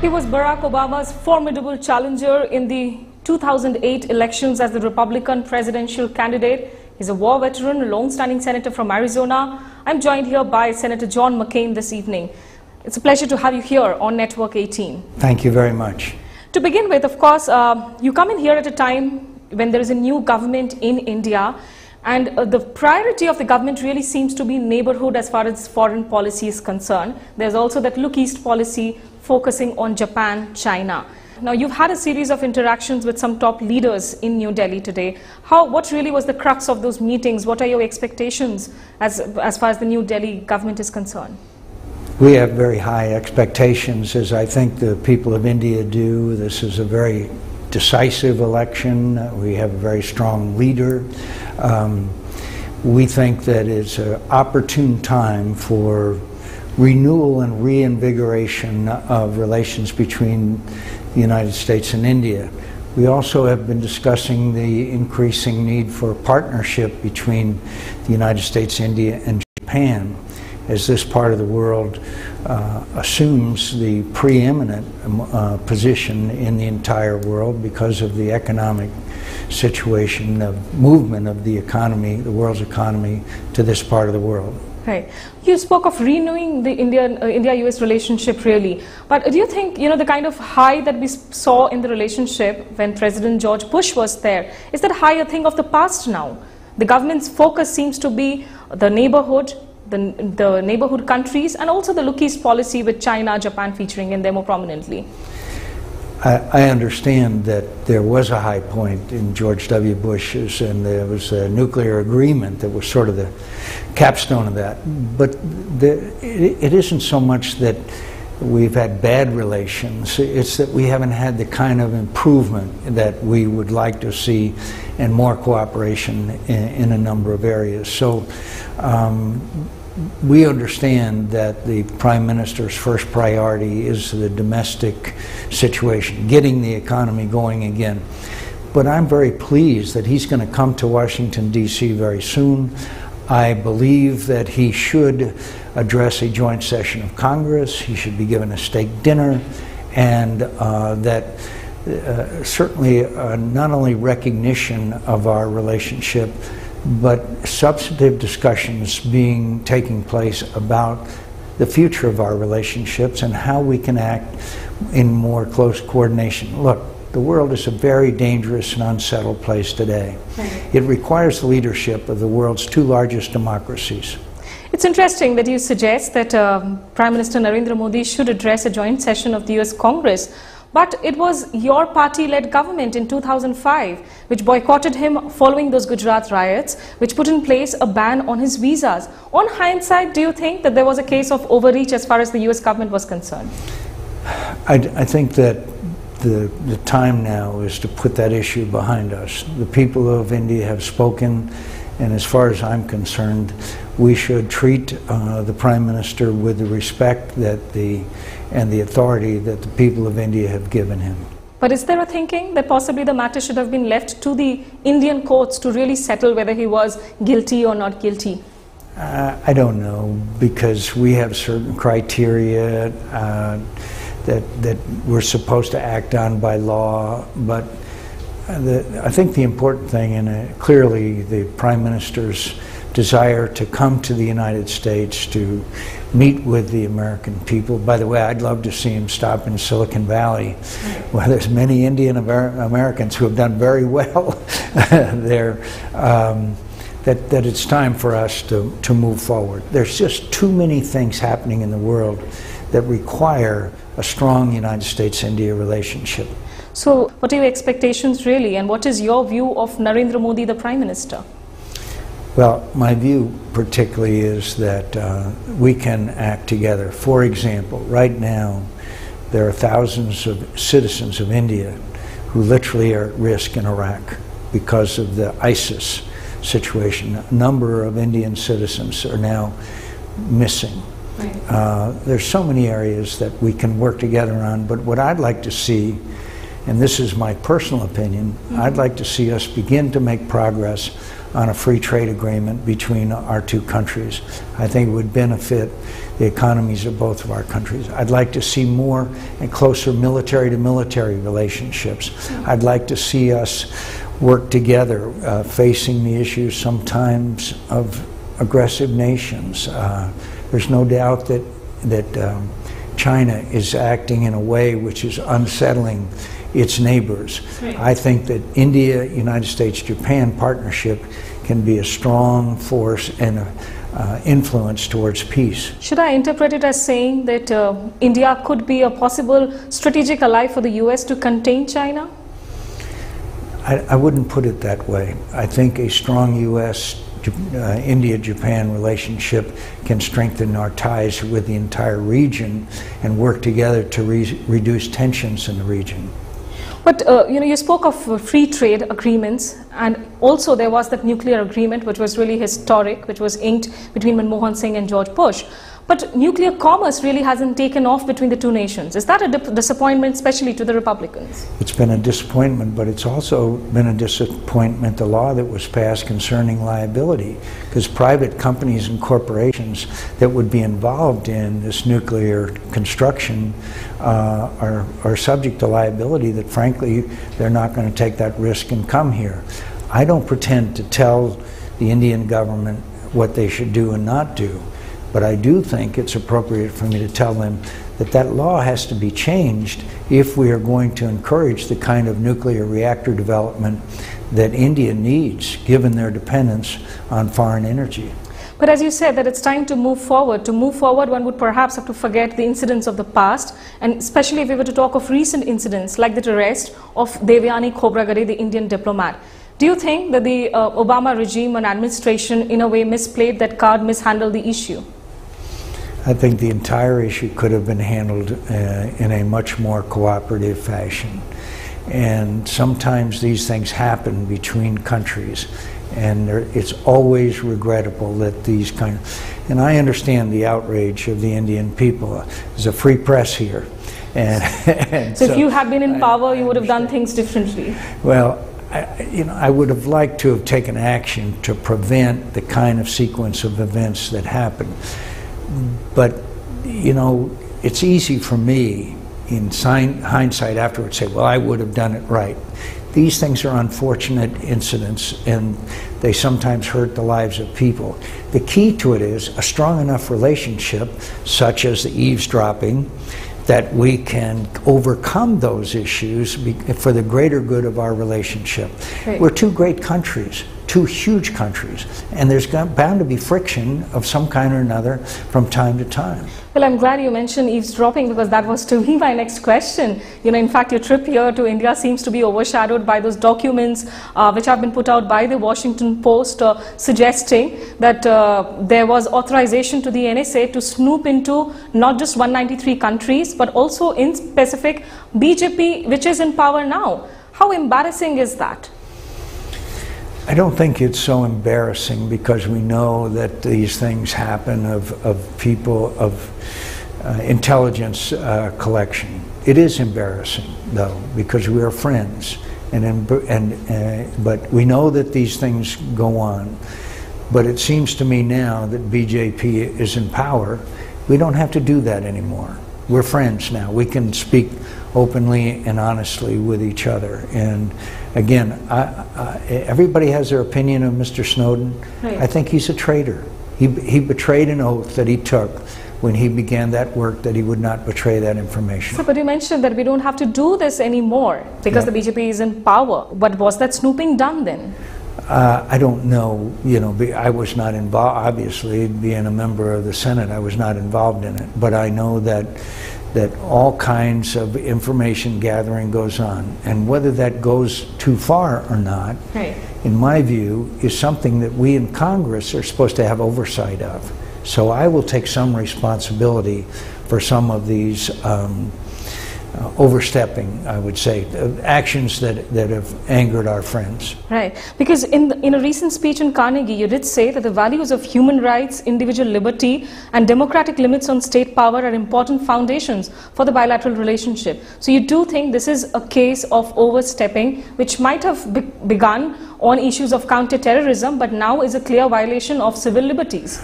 He was Barack Obama's formidable challenger in the 2008 elections as the Republican presidential candidate. He's a war veteran, a long-standing senator from Arizona. I'm joined here by Senator John McCain this evening. It's a pleasure to have you here on Network 18. Thank you very much. To begin with, of course, you come in here at a time when there is a new government in India, and the priority of the government really seems to be neighborhood as far as foreign policy is concerned. There's also that Look East policy focusing on Japan, China. Now, you've had a series of interactions with some top leaders in New Delhi today. What really was the crux of those meetings? What are your expectations as far as the New Delhi government is concerned? We have very high expectations, as I think the people of India do. This is a very decisive election. We have a very strong leader. We think that it's an opportune time for renewal and reinvigoration of relations between the United States and India. We also have been discussing the increasing need for partnership between the United States, India, and Japan, as this part of the world assumes the preeminent position in the entire world because of the economic situation of movement of the economy, the world's economy, to this part of the world. Right. You spoke of renewing the India-US relationship, really. But do you think, the kind of high that we saw in the relationship when President George Bush was there, is that high a thing of the past now? The government's focus seems to be the neighborhood, the neighborhood countries, and also the Look East policy with China, Japan featuring in there more prominently. I understand that there was a high point in George W. Bush's, and there was a nuclear agreement that was sort of the capstone of that. But it isn't so much that we've had bad relations, it's that we haven't had the kind of improvement that we would like to see and more cooperation in a number of areas. So we understand that the Prime Minister's first priority is the domestic situation, getting the economy going again. But I'm very pleased that he's going to come to Washington, D.C. very soon. I believe that he should address a joint session of Congress. He should be given a steak dinner, and that certainly not only recognition of our relationship, but substantive discussions taking place about the future of our relationships and how we can act in more close coordination. Look, the world is a very dangerous and unsettled place today. It requires the leadership of the world's two largest democracies. It's interesting that you suggest that Prime Minister Narendra Modi should address a joint session of the US Congress. But it was your party-led government in 2005 which boycotted him following those Gujarat riots, which put in place a ban on his visas. On hindsight, do you think that there was a case of overreach as far as the US government was concerned? I think that the time now is to put that issue behind us. The people of India have spoken, and as far as I'm concerned, we should treat the Prime Minister with the respect and the authority that the people of India have given him. But is there a thinking that possibly the matter should have been left to the Indian courts to really settle whether he was guilty or not guilty? I don't know, because we have certain criteria that we're supposed to act on by law, but I think the important thing, and clearly the Prime Minister's desire to come to the United States to meet with the American people. By the way, I'd love to see him stop in Silicon Valley, where there's many Indian Americans who have done very well there, that it's time for us to move forward. There's just too many things happening in the world that require a strong United States-India relationship. So what are your expectations really, and what is your view of Narendra Modi, the Prime Minister? Well, my view particularly is that we can act together. For example, right now there are thousands of citizens of India who literally are at risk in Iraq because of the ISIS situation. A number of Indian citizens are now missing. Right. There's so many areas that we can work together on, but what I'd like to see and this is my personal opinion, I'd like to see us begin to make progress on a free trade agreement between our two countries. I think it would benefit the economies of both of our countries. I'd like to see more and closer military-to-military relationships. I'd like to see us work together, facing the issues sometimes of aggressive nations. There's no doubt that China is acting in a way which is unsettling its neighbors. Right. I think that India, United States, Japan partnership can be a strong force and influence towards peace. Should I interpret it as saying that India could be a possible strategic ally for the US to contain China? I wouldn't put it that way. I think a strong U.S. India-Japan relationship can strengthen our ties with the entire region and work together to reduce tensions in the region. But you spoke of free trade agreements, and also there was that nuclear agreement which was really historic, which was inked between Manmohan Singh and George Bush. But nuclear commerce really hasn't taken off between the two nations. Is that a disappointment, especially to the Republicans? It's been a disappointment, but it's also been a disappointment, the law that was passed concerning liability, because private companies and corporations that would be involved in this nuclear construction are subject to liability that, frankly, they're not going to take that risk and come here. I don't pretend to tell the Indian government what they should do and not do. But I do think it's appropriate for me to tell them that that law has to be changed if we are going to encourage the kind of nuclear reactor development that India needs, given their dependence on foreign energy. But as you said, that it's time to move forward. To move forward, one would perhaps have to forget the incidents of the past, and especially if we were to talk of recent incidents like the arrest of Devyani Khobragade, the Indian diplomat. Do you think that the Obama regime and administration in a way misplayed that card, mishandled the issue? I think the entire issue could have been handled in a much more cooperative fashion. And sometimes these things happen between countries, and it's always regrettable that these kind of, and I understand the outrage of the Indian people. There's a free press here. And so if you had been in power, you would have done things differently. Well, I would have liked to have taken action to prevent the kind of sequence of events that happened. But, it's easy for me in hindsight afterwards to say, well, I would have done it right. These things are unfortunate incidents, and they sometimes hurt the lives of people. The key to it is a strong enough relationship, such as the eavesdropping, that we can overcome those issues for the greater good of our relationship. Right. We're two great countries, two huge countries, and there's bound to be friction of some kind or another from time to time. Well, I'm glad you mentioned eavesdropping, because that was to be my next question. In fact, your trip here to India seems to be overshadowed by those documents which have been put out by the Washington Post suggesting that there was authorization to the NSA to snoop into not just 193 countries, but also in specific BJP, which is in power now. How embarrassing is that? I don't think it's so embarrassing, because we know that these things happen of people, of intelligence collection. It is embarrassing, though, because we are friends, but we know that these things go on. But it seems to me now that BJP is in power, we don't have to do that anymore. We're friends now. We can speak openly and honestly with each other. And again, everybody has their opinion of Mr. Snowden. Right. I think he's a traitor. He betrayed an oath that he took when he began that work, that he would not betray that information. So, but you mentioned that we don't have to do this anymore because the BJP is in power. But was that snooping done then? I don't know. I was not involved. Obviously, being a member of the Senate, I was not involved in it. But I know that all kinds of information gathering goes on, and whether that goes too far or not, right, in my view, is something that we in Congress are supposed to have oversight of. So I will take some responsibility for some of these overstepping, I would say, actions that have angered our friends. Right, because in a recent speech in Carnegie, you did say that the values of human rights, individual liberty, and democratic limits on state power are important foundations for the bilateral relationship. So you do think this is a case of overstepping, which might have begun on issues of counter-terrorism, but now is a clear violation of civil liberties?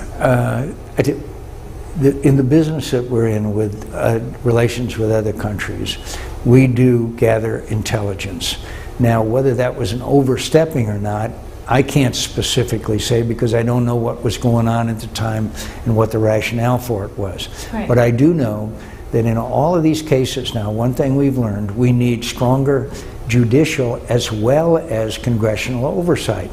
In the business that we're in with relations with other countries, we do gather intelligence. Now, whether that was an overstepping or not, I can't specifically say, because I don't know what was going on at the time and what the rationale for it was. Right. But I do know that in all of these cases now, one thing we've learned, we need stronger judicial as well as congressional oversight.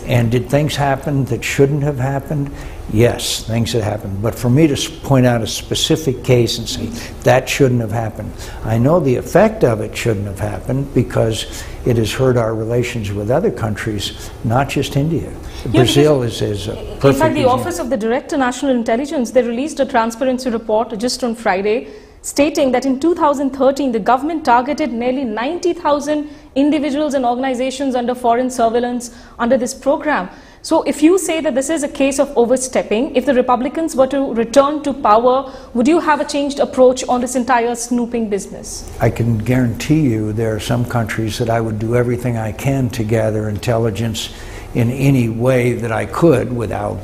And did things happen that shouldn't have happened? Yes, things have happened. But for me to point out a specific case and say that shouldn't have happened, I know the effect of it shouldn't have happened because it has hurt our relations with other countries, not just India. Brazil is a perfect In fact, the example. Office of the Director National Intelligence, they released a transparency report just on Friday, stating that in 2013, the government targeted nearly 90,000 individuals and organizations under foreign surveillance under this program. So if you say that this is a case of overstepping, if the Republicans were to return to power, would you have a changed approach on this entire snooping business? I can guarantee you there are some countries that I would do everything I can to gather intelligence in any way that I could without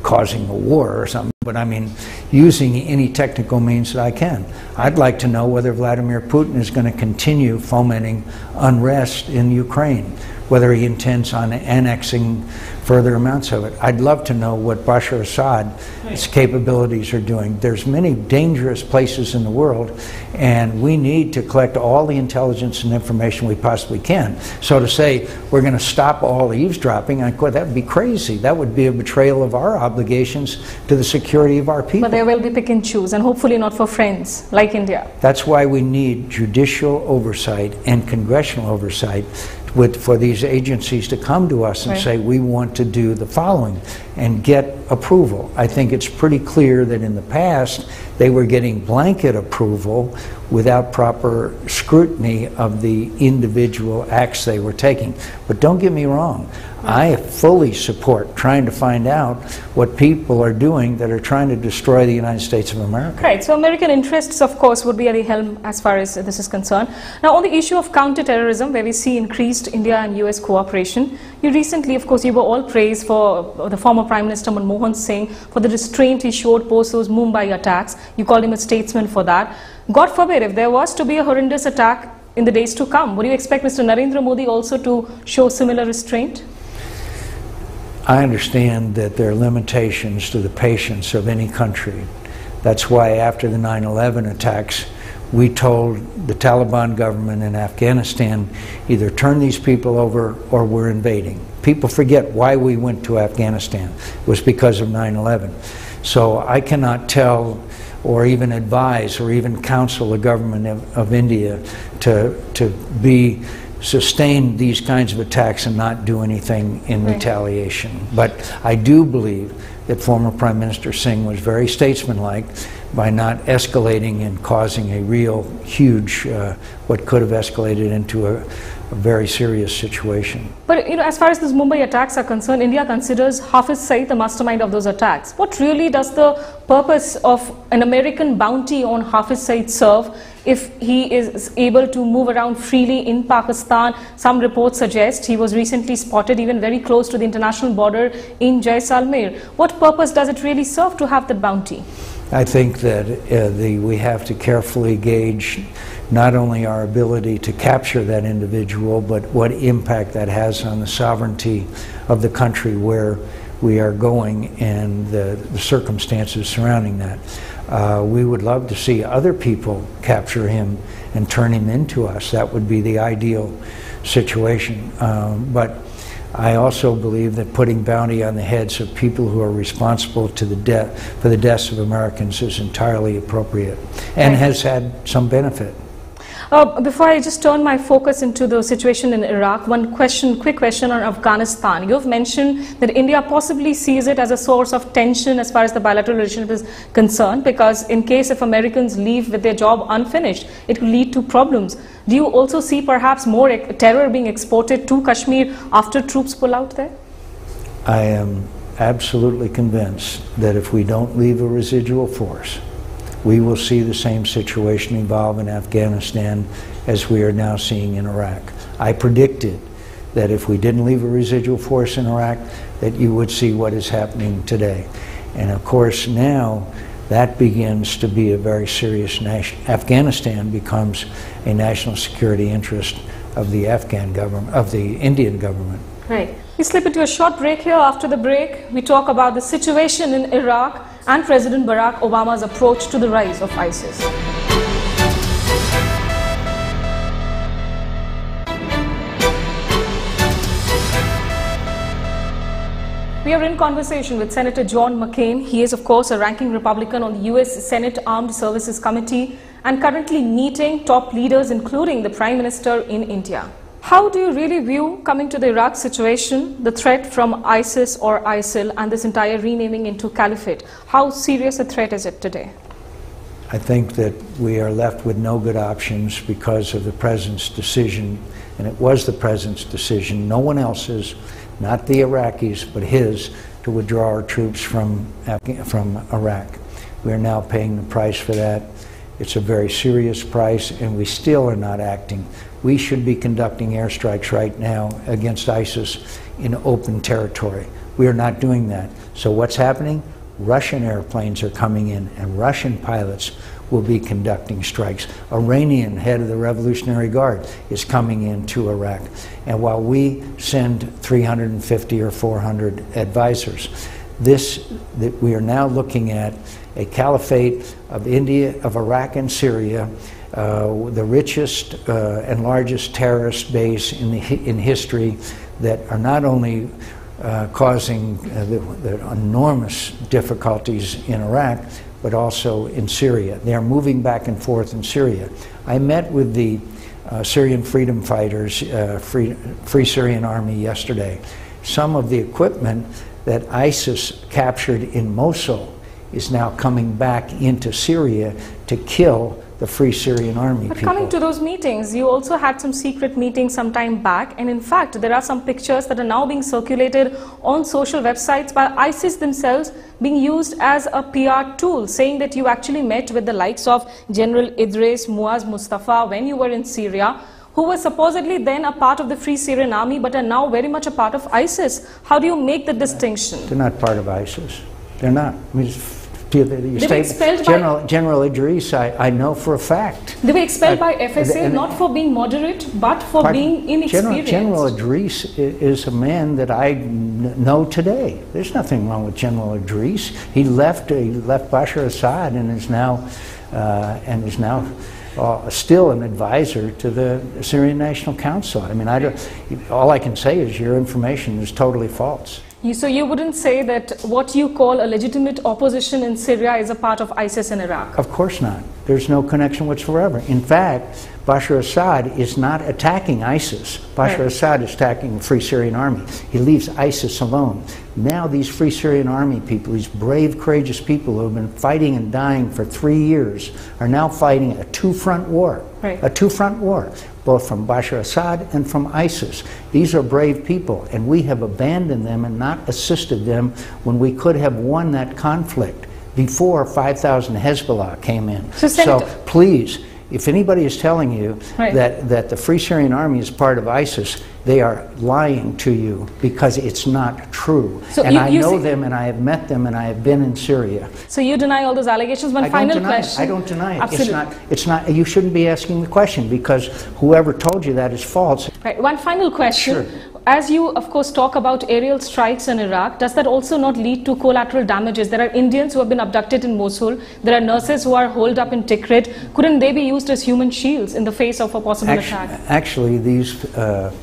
causing a war or something. But I mean, using any technical means that I can. I'd like to know whether Vladimir Putin is going to continue fomenting unrest in Ukraine, whether he intends on annexing further amounts of it. I'd love to know what Bashar Assad's capabilities are doing. There's many dangerous places in the world, and we need to collect all the intelligence and information we possibly can. So to say we're going to stop all eavesdropping, that would be crazy. That would be a betrayal of our obligations to the security of our people. But there will be pick and choose, and hopefully not for friends like India. That's why we need judicial oversight and congressional oversight for these agencies to come to us and Right. say, we want to do the following, and get approval. I think it's pretty clear that in the past they were getting blanket approval without proper scrutiny of the individual acts they were taking. But don't get me wrong, I fully support trying to find out what people are doing that are trying to destroy the United States of America. Right, so American interests, of course, would be at the helm as far as this is concerned. Now, on the issue of counter-terrorism, where we see increased India and US cooperation, you recently, of course, you were all praised for the former Prime Minister Manmohan Singh for the restraint he showed post those Mumbai attacks. You called him a statesman for that. God forbid, if there was to be a horrendous attack in the days to come, would you expect Mr. Narendra Modi also to show similar restraint? I understand that there are limitations to the patience of any country. That's why after the 9/11 attacks, we told the Taliban government in Afghanistan, either turn these people over or we're invading. People forget why we went to Afghanistan. It was because of 9/11. So I cannot tell or even advise or even counsel the government of India to sustain these kinds of attacks and not do anything in retaliation. But I do believe that former Prime Minister Singh was very statesmanlike by not escalating and causing a real huge, what could have escalated into a very serious situation. But as far as these Mumbai attacks are concerned, India considers Hafiz Saeed the mastermind of those attacks. What really does the purpose of an American bounty on Hafiz Saeed serve if he is able to move around freely in Pakistan? Some reports suggest he was recently spotted even very close to the international border in Jaisalmer. What purpose does it really serve to have that bounty? I think that we have to carefully gauge not only our ability to capture that individual, but what impact that has on the sovereignty of the country where we are going and the circumstances surrounding that. We would love to see other people capture him and turn him into us. That would be the ideal situation. But I also believe that putting bounty on the heads of people who are responsible for the deaths of Americans is entirely appropriate and has had some benefit. Before I just turn my focus into the situation in Iraq, quick question on Afghanistan. You've mentioned that India possibly sees it as a source of tension as far as the bilateral relationship is concerned, because in case if Americans leave with their job unfinished, it will lead to problems. Do you also see perhaps more terror being exported to Kashmir after troops pull out there? I am absolutely convinced that if we don't leave a residual force, we will see the same situation evolve in Afghanistan as we are now seeing in Iraq. I predicted that if we didn't leave a residual force in Iraq, that you would see what is happening today. And of course now that begins to be a very serious Afghanistan becomes a national security interest of the Afghan government, of the Indian government. Right. We slip into a short break here. After the break, we talk about the situation in Iraq and President Barack Obama's approach to the rise of ISIS. We are in conversation with Senator John McCain. He is, of course, a ranking Republican on the U.S. Senate Armed Services Committee and currently meeting top leaders, including the Prime Minister in India. How do you really view, coming to the Iraq situation, the threat from ISIS or ISIL and this entire renaming into caliphate? How serious a threat is it today? I think that we are left with no good options because of the President's decision, and it was the President's decision, no one else's, not the Iraqis, but his, to withdraw our troops from Iraq. We are now paying the price for that. It's a very serious price, and we still are not acting. We should be conducting airstrikes right now against ISIS in open territory. We are not doing that. So what's happening? Russian airplanes are coming in, and Russian pilots will be conducting strikes. Iranian head of the Revolutionary Guard is coming into Iraq. And while we send 350 or 400 advisors, we are now looking at a caliphate of India, of Iraq and Syria, the richest and largest terrorist base in history, that are not only causing the enormous difficulties in Iraq, but also in Syria. They are moving back and forth in Syria. I met with the Syrian freedom fighters, Free Syrian Army, yesterday. Some of the equipment that ISIS captured in Mosul is now coming back into Syria to kill the Free Syrian Army people. Coming to those meetings, you also had some secret meetings some time back, and in fact there are some pictures that are now being circulated on social websites by ISIS themselves being used as a PR tool, saying that you actually met with the likes of General Idris Muaz Mustafa when you were in Syria, who were supposedly then a part of the Free Syrian Army but are now very much a part of ISIS. How do you make the distinction? They're not part of ISIS. They're not. I mean, General Idris, I know for a fact. They were expelled by FSA not for being moderate, but for being inexperienced. General Idris is a man that I know today. There's nothing wrong with General Idris. He left Bashar Assad and is now still an advisor to the Syrian National Council. I mean, all I can say is your information is totally false. So you wouldn't say that what you call a legitimate opposition in Syria is a part of ISIS in Iraq? Of course not. There's no connection whatsoever. In fact, Bashar Assad is not attacking ISIS. Bashar Assad is attacking the Free Syrian Army. He leaves ISIS alone. Now these Free Syrian Army people, these brave, courageous people who have been fighting and dying for 3 years, are now fighting a two-front war. A two-front war, both from Bashar Assad and from ISIS. These are brave people, and we have abandoned them and not assisted them when we could have won that conflict before 5,000 Hezbollah came in. So please, if anybody is telling you that the Free Syrian Army is part of ISIS, they are lying to you, because it's not true. So and I know them, and I have met them, and I have been in Syria. So you deny all those allegations? One final question. I don't deny it. Absolutely. It's not. You shouldn't be asking the question, because whoever told you that is false. Right. One final question. Sure. As you, of course, talk about aerial strikes in Iraq, does that also not lead to collateral damages? There are Indians who have been abducted in Mosul. There are nurses who are holed up in Tikrit. Couldn't they be used as human shields in the face of a possible attack? Actually, these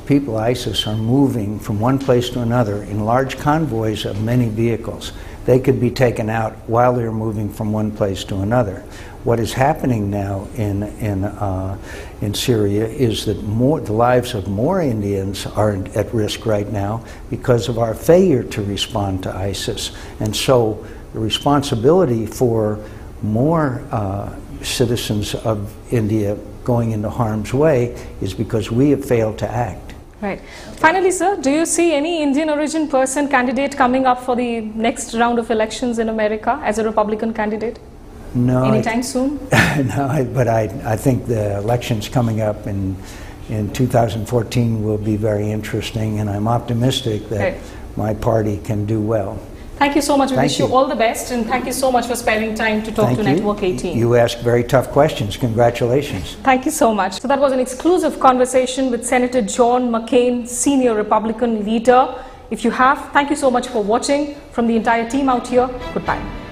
people, ISIS, are moving from one place to another in large convoys of many vehicles. they could be taken out while they're moving from one place to another. What is happening now in Syria is that the lives of more Indians are at risk right now because of our failure to respond to ISIS. And so the responsibility for more citizens of India going into harm's way is because we have failed to act. Right. Finally, sir, do you see any Indian origin person candidate coming up for the next round of elections in America as a Republican candidate? No. Anytime soon? No, but I think the elections coming up in 2014 will be very interesting, and I'm optimistic that my party can do well. Thank you so much. We wish you all the best, and thank you so much for sparing time to talk to Network 18. You asked very tough questions. Congratulations. Thank you so much. So that was an exclusive conversation with Senator John McCain, senior Republican leader. If you have, thank you so much for watching. From the entire team out here, goodbye.